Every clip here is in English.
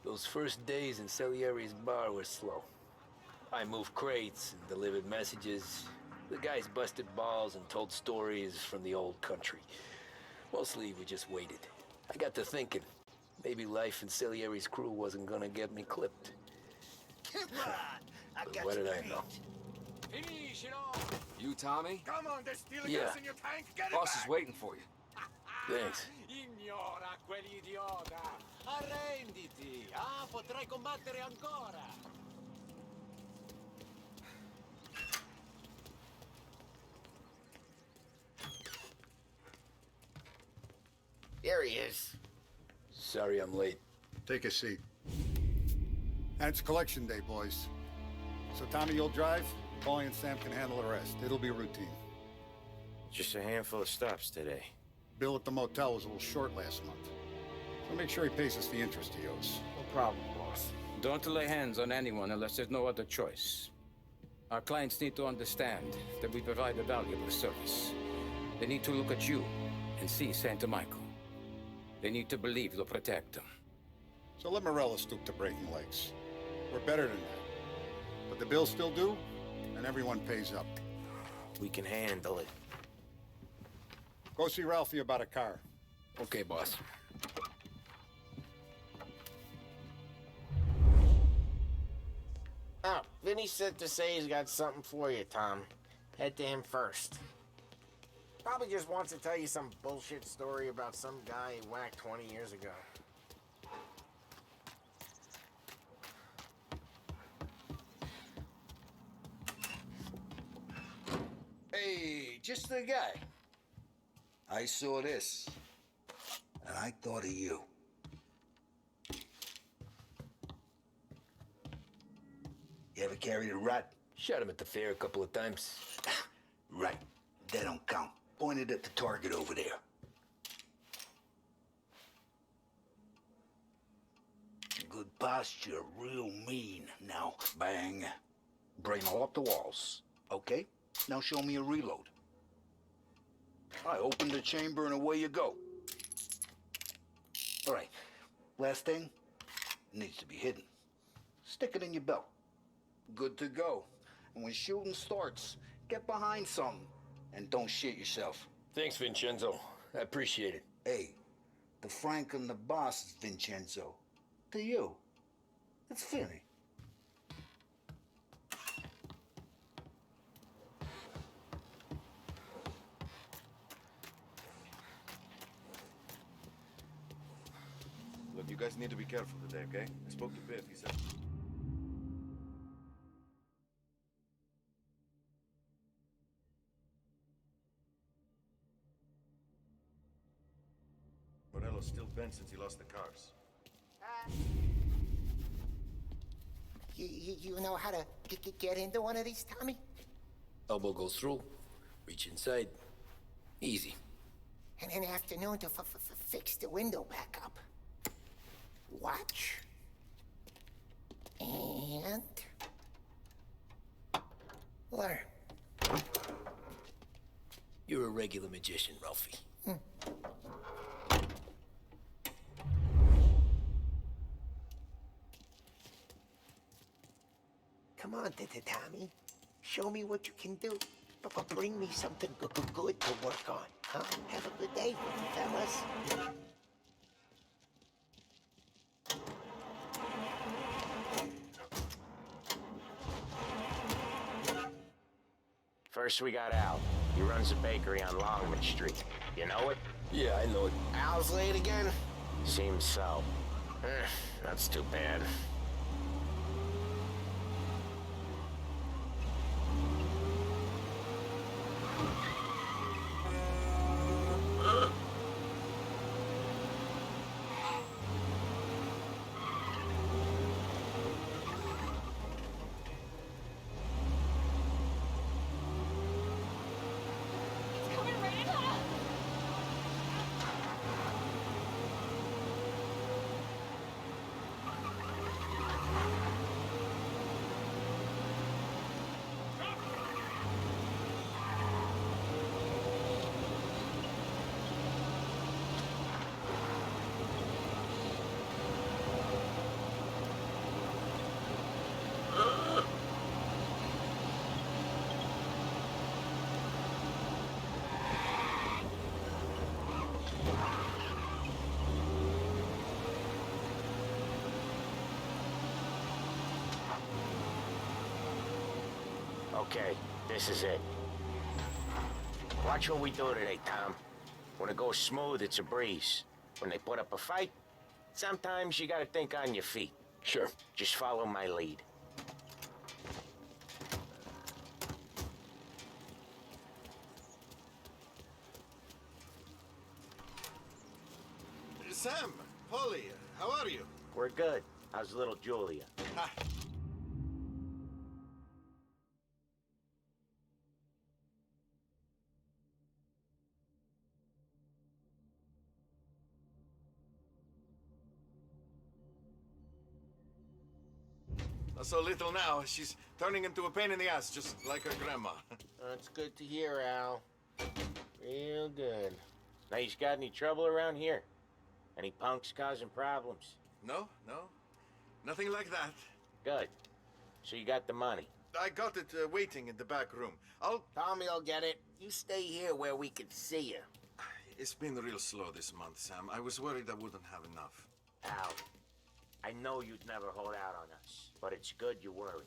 Those first days in Salieri's bar were slow. I moved crates and delivered messages. The guys busted balls and told stories from the old country. Mostly we just waited. I got to thinking, maybe life in Salieri's crew wasn't gonna get me clipped. Come on, I got What you did I beat. know? Finish it off! You, Tommy? Come on, there's stealing Yeah. gas in your tank. Get it Boss back. is waiting for you. Thanks. Ignora quell'idiota! Arrenditi! Ah, potrai combattere ancora! There he is. Sorry I'm late. Take a seat. And it's collection day, boys. So Tommy, you'll drive. Paulie and Sam can handle the rest. It'll be routine. Just a handful of stops today. Bill at the motel was a little short last month. So make sure he pays us the interest he owes. No problem, boss. Don't lay hands on anyone unless there's no other choice. Our clients need to understand that we provide a valuable service. They need to look at you and see Santa Michael. They need to believe you'll protect them. So let Morella stoop to breaking legs. We're better than that. But the bills still due, and everyone pays up. We can handle it. Go see Ralphie about a car. Okay, boss. Oh, Vinny said to say he's got something for you, Tom. Head to him first. Probably just wants to tell you some bullshit story about some guy he whacked 20 years ago. Hey, just the guy. I saw this, and I thought of you. You ever carried a rat? Shot him at the fair a couple of times. Right. They don't count. Pointed at the target over there. Good posture, real mean. Now, bang. Bring them off the walls. Okay? Now show me a reload. I open the chamber and away you go. All right. Last thing. Needs to be hidden. Stick it in your belt. Good to go. And when shooting starts, get behind something. And don't shit yourself. Thanks, Vincenzo. I appreciate it. Hey, the Frank and the boss is Vincenzo. To you, it's Vinny. Look, you guys need to be careful today, okay? I spoke to Biff. He said... Morello's still bent since he lost the cars. You know how to get into one of these, Tommy? Elbow goes through. Reach inside. Easy. And an afternoon to fix the window back up. Watch. And... learn. You're a regular magician, Ralphie. Come on, Tommy. Show me what you can do. But bring me something good to work on, huh? Have a good day, fellas. First we got Al. He runs a bakery on Longman Street. You know it? Yeah, I know it. Al's late again? Seems so. That's too bad. Okay, this is it. Watch what we do today, Tom. When it goes smooth, it's a breeze. When they put up a fight, sometimes you gotta think on your feet. Sure. Just follow my lead. Sam, Polly, how are you? We're good. How's little Julia? Ha. Not so little now. She's turning into a pain in the ass, just like her grandma. That's good to hear, Al. Real good. Now, you got any trouble around here? Any punks causing problems? No, nothing like that. Good. So you got the money. I got it waiting in the back room. Tommy'll get it. You stay here where we can see you. It's been real slow this month, Sam. I was worried I wouldn't have enough. Al, I know you'd never hold out on us, but it's good you worry.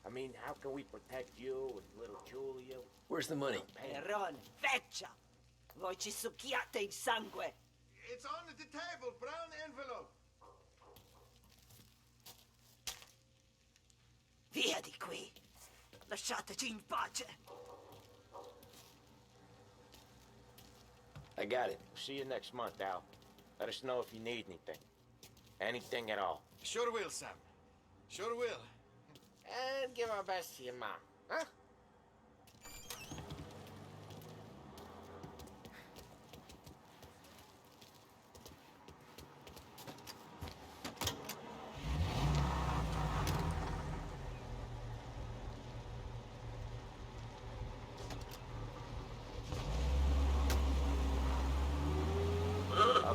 I mean, how can we protect you and little Julia? Where's the money? Peron, feccia! Voi ci succhiate il sangue! It's on the table, brown envelope. Via di qui! Lasciateci in pace! I got it. See you next month, Al. Let us know if you need anything. Anything at all. Sure will, Sam. Sure will. And give our best to your mom, huh?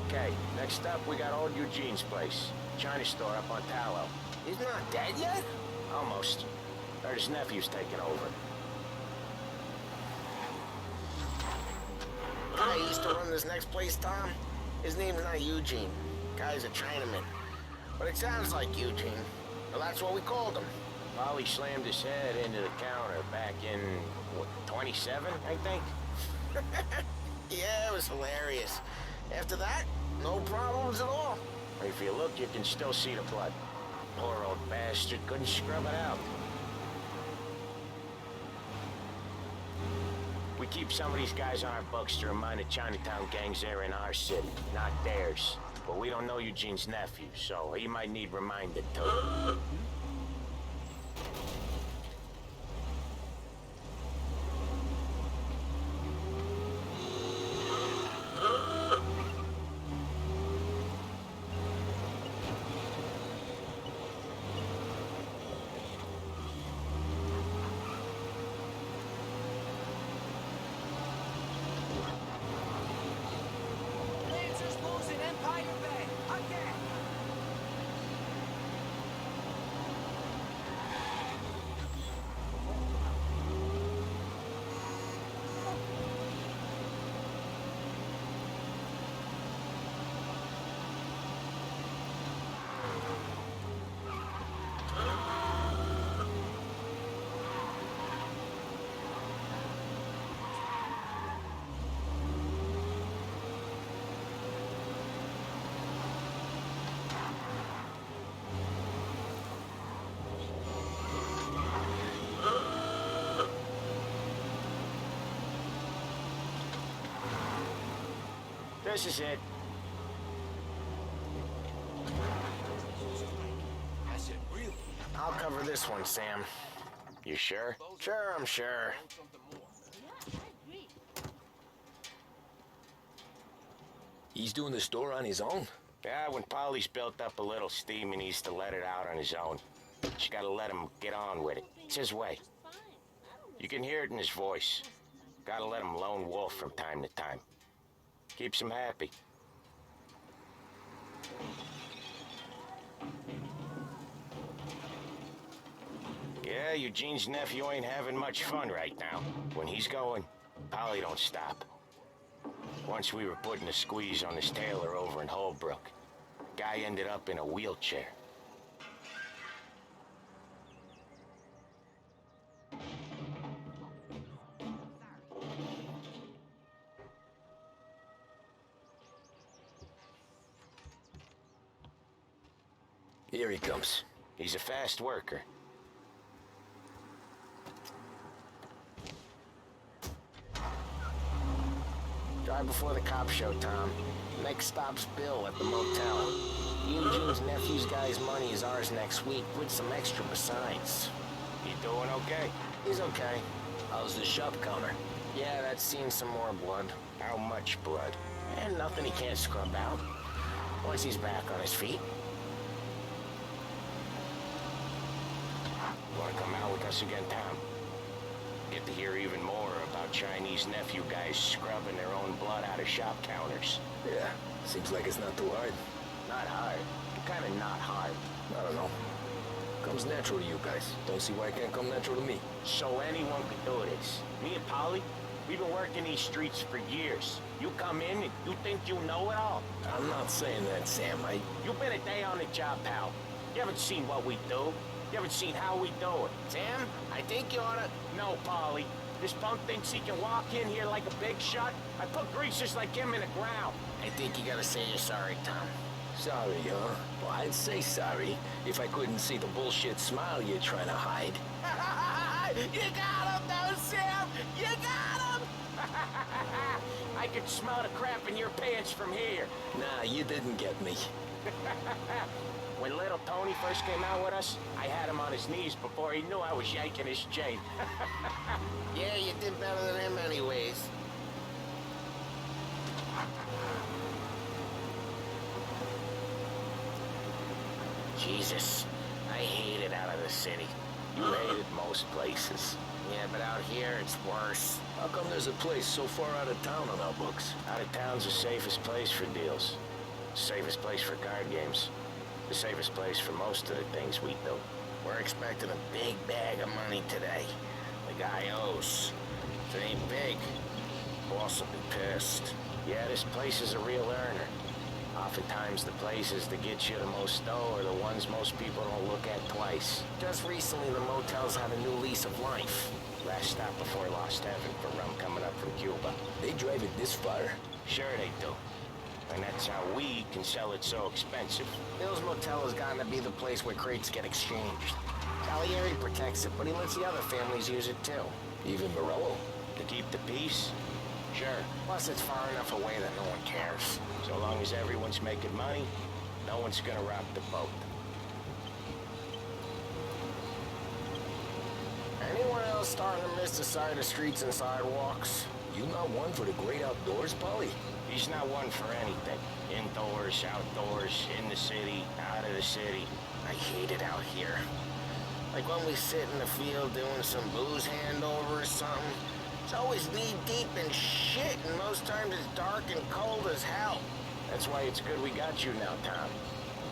Okay, next up we got old Eugene's place. China store up on Tallow. He's not dead yet? Almost. Heard his nephew's taking over. I used to run this next place, Tom. His name's not Eugene. Guy's a Chinaman. But it sounds like Eugene. Well, that's what we called him. Polly slammed his head into the counter back in, what, 27, I think? Yeah, it was hilarious. After that, no problems at all. If you look, you can still see the blood. Poor old bastard couldn't scrub it out. We keep some of these guys on our books to remind the Chinatown gangs they're in our city, not theirs. But we don't know Eugene's nephew, so he might need reminded too. This is it. I'll cover this one, Sam. You sure? Sure, I'm sure. He's doing the store on his own? Yeah, when Polly's built up a little steam, he needs to let it out on his own. You gotta let him get on with it. It's his way. You can hear it in his voice. Gotta let him lone wolf from time to time. Keeps him happy. Yeah, Eugene's nephew ain't having much fun right now. When he's going, Polly don't stop. Once we were putting a squeeze on his tailor over in Holbrook. Guy ended up in a wheelchair. Here he comes. He's a fast worker. Drive before the cops show, Tom. Next stop's Bill at the motel. Eugene's nephew's guy's money is ours next week, with some extra besides. You doing okay? He's okay. How's the shop counter? Yeah, that's seen some more blood. How much blood? And nothing he can't scrub out. Once he's back on his feet. Wanna come out with us again, Tom? Get to hear even more about Chinese nephew guys scrubbing their own blood out of shop counters. Yeah, seems like it's not too hard. Not hard. Kinda not hard. I don't know. Comes natural to you guys. Don't see why it can't come natural to me. So anyone could do this. Me and Polly, we've been working these streets for years. You come in and you think you know it all. I'm not saying that, Sam. You've been a day on the job, pal. You haven't seen what we do. You haven't seen how we do it. Sam, I think you oughta... No, Polly. This punk thinks he can walk in here like a big shot. I put greasers like him in the ground. I think you gotta say you're sorry, Tom. Sorry, huh? Well, I'd say sorry if I couldn't see the bullshit smile you're trying to hide. You got him, though, Sam! You got him! I could smell the crap in your pants from here. Nah, you didn't get me. When little Tony first came out with us, I had him on his knees before he knew I was yanking his chain. Yeah, you did better than him anyways. Jesus, I hate it out of the city. You hate it most places. Yeah, but out here, it's worse. How come there's a place so far out of town on our books? Out of town's the safest place for deals. Safest place for card games. The safest place for most of the things we do. We're expecting a big bag of money today. The guy owes. If it ain't big, boss will be pissed. Yeah, this place is a real earner. Oftentimes the places that get you the most dough are the ones most people don't look at twice. Just recently the motel's had a new lease of life. Last stop before Lost Heaven for rum coming up from Cuba. They drive it this far? Sure they do. And that's how we can sell it so expensive. Bill's Motel has gotten to be the place where crates get exchanged. Salieri protects it, but he lets the other families use it too. Even Morello? To keep the peace? Sure. Plus it's far enough away that no one cares. So long as everyone's making money, no one's gonna rob the boat. Anyone else starting to miss the side of streets and sidewalks? You not one for the great outdoors, Polly? He's not one for anything. Indoors, outdoors, in the city, out of the city. I hate it out here. Like when we sit in the field doing some booze handover or something. It's always knee-deep in shit, and most times it's dark and cold as hell. That's why it's good we got you now, Tom.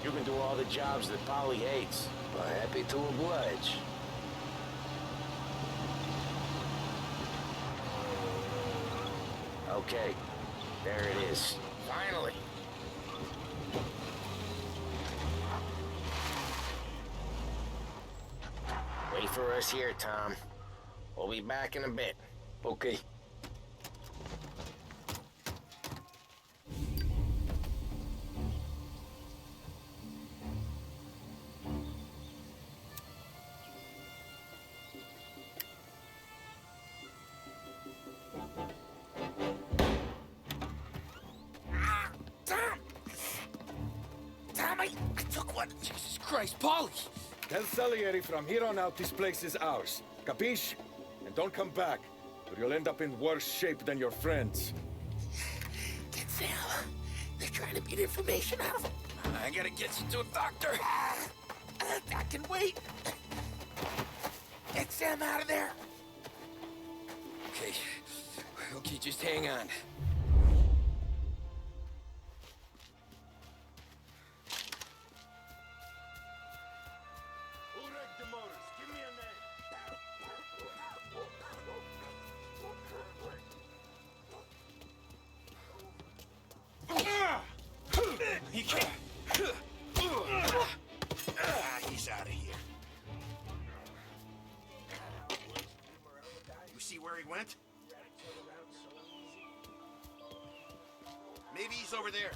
You can do all the jobs that Polly hates. Well, happy to oblige. Okay, there it is. Finally. Wait for us here, Tom. We'll be back in a bit. Okay. I took one. Jesus Christ, Polly! Tell Salieri from here on out this place is ours. Capiche? And don't come back, or you'll end up in worse shape than your friends. Get Sam. They're trying to beat information out of him. I gotta get you to a doctor. I can wait. Get Sam out of there. Okay. Okay, just hang on. He can't. He's out of here. You see where he went? Maybe he's over there.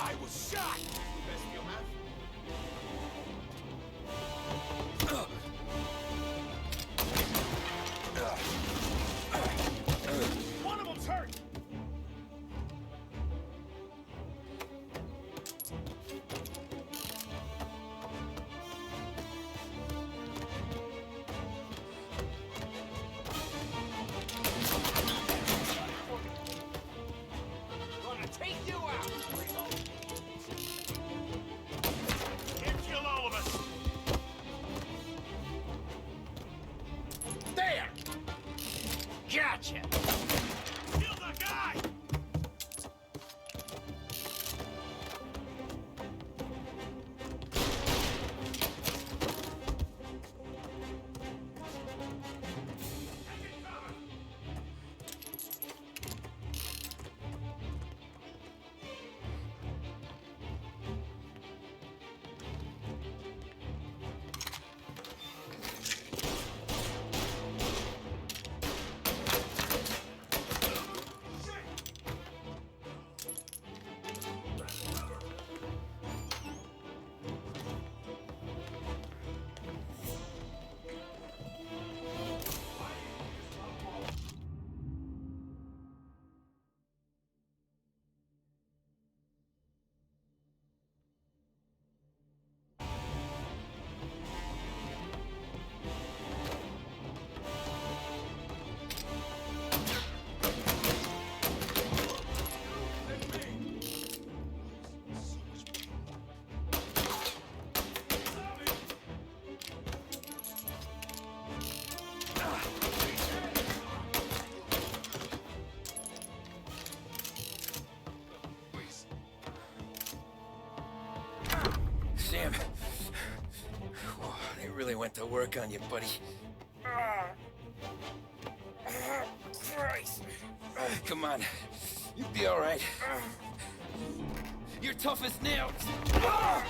I was shot! One of them's hurt! Gonna take you out! Can't kill all of us! There! Gotcha! Kill the guy! Sam. Whoa, they really went to work on you, buddy. Christ. Come on. You'll be all right. You're tough as nails. Oh,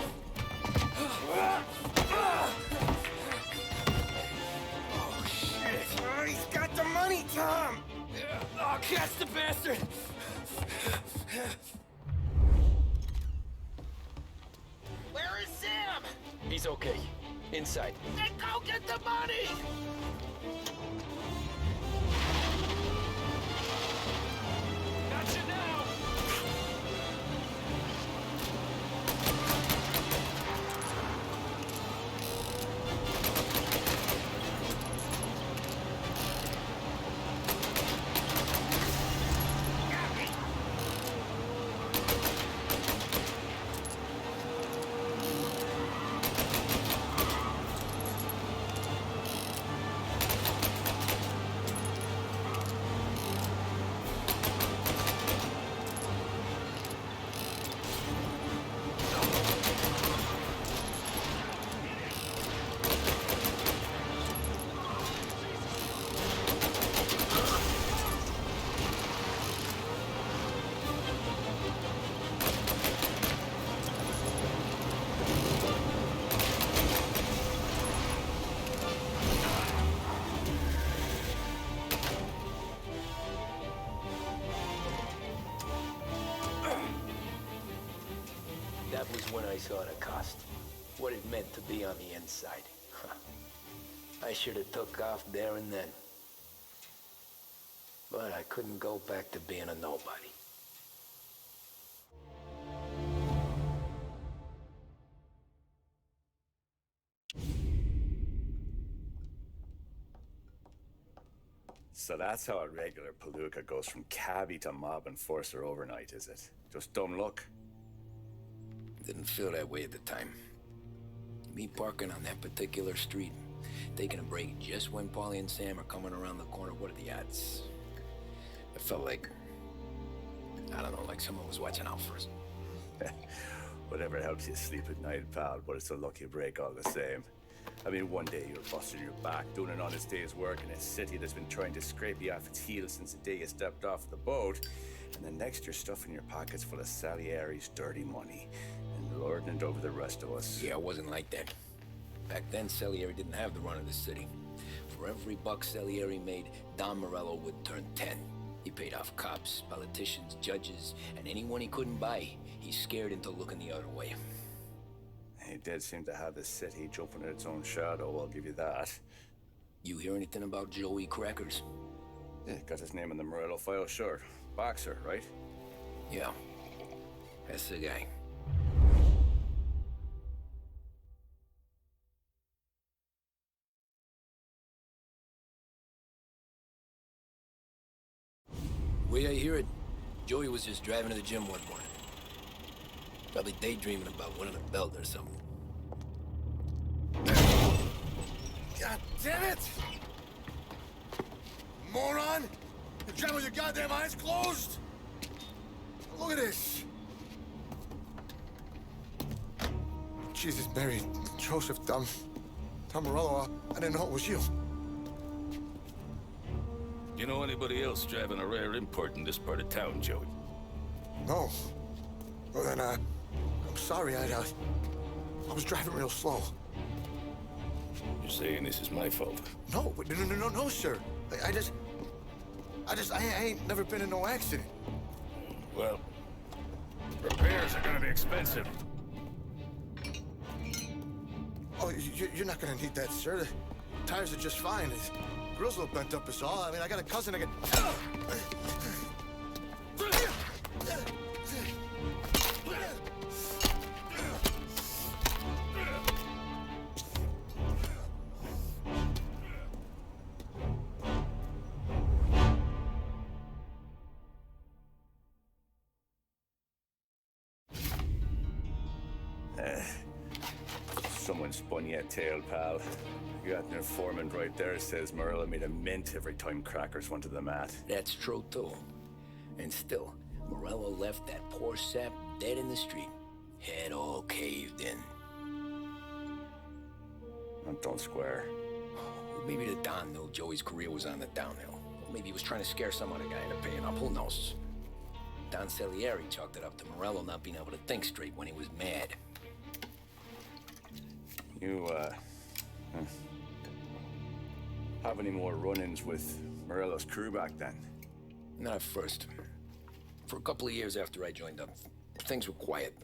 shit. Oh, he's got the money, Tom. Oh, catch the bastard. Where is Sam? He's okay. Inside. Then go get the money! Gotcha now! That was when I saw the cost. What it meant to be on the inside. Huh. I should have took off there and then. But I couldn't go back to being a nobody. So that's how a regular palooka goes from cabbie to mob enforcer overnight, is it? Just dumb luck? Didn't feel that way at the time. Me parking on that particular street, taking a break just when Paulie and Sam are coming around the corner, what are the odds? I felt like, I don't know, like someone was watching out for us. Whatever helps you sleep at night, pal, but it's a lucky break all the same. I mean, one day you're busting your back, doing an honest day's work in a city that's been trying to scrape you off its heels since the day you stepped off the boat, and then next you're stuffing your pockets full of Salieri's dirty money and lording it over the rest of us. Yeah, it wasn't like that. Back then, Salieri didn't have the run of the city. For every buck Salieri made, Don Morello would turn 10. He paid off cops, politicians, judges, and anyone he couldn't buy, he scared into looking the other way. He did seem to have the city jumping at its own shadow, I'll give you that. You hear anything about Joey Crackers? Yeah, got his name in the Morello file, sure. Boxer, right? Yeah, that's the guy. Way I hear it, Joey was just driving to the gym one morning. Probably daydreaming about winning a belt or something. God damn it! Moron! You're driving with your goddamn eyes closed? Look at this! Jesus, Mary, Joseph, Tom Morello, I didn't know it was you. You know anybody else driving a rare import in this part of town, Joey? No. Well then, I'm sorry, I was driving real slow. You're saying this is my fault? No, no, sir. I ain't never been in no accident. Well, repairs are gonna be expensive. Oh, you're not gonna need that, sir. The tires are just fine. The grill's a little bent up is all. I mean, I got a cousin that can... Someone spun you a tale, pal. You got an informant right there says Morello made a mint every time Crackers went to the mat. That's true, too. And still, Morello left that poor sap dead in the street. Head all caved in. Don't square. Maybe the Don knew Joey's career was on the downhill. Or maybe he was trying to scare some other guy into paying up. Who knows? Don Salieri chalked it up to Morello not being able to think straight when he was mad. You, have any more run-ins with Morello's crew back then? Not at first. For a couple of years after I joined up, things were quiet.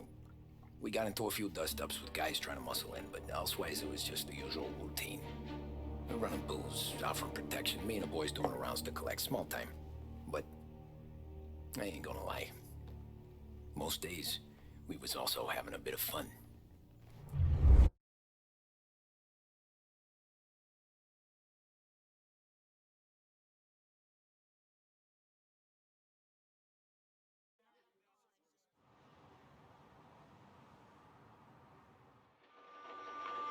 We got into a few dust-ups with guys trying to muscle in, but elsewise it was just the usual routine. We were running booze, offering protection, me and the boys doing rounds to collect small time. But I ain't gonna lie. Most days, we was also having a bit of fun.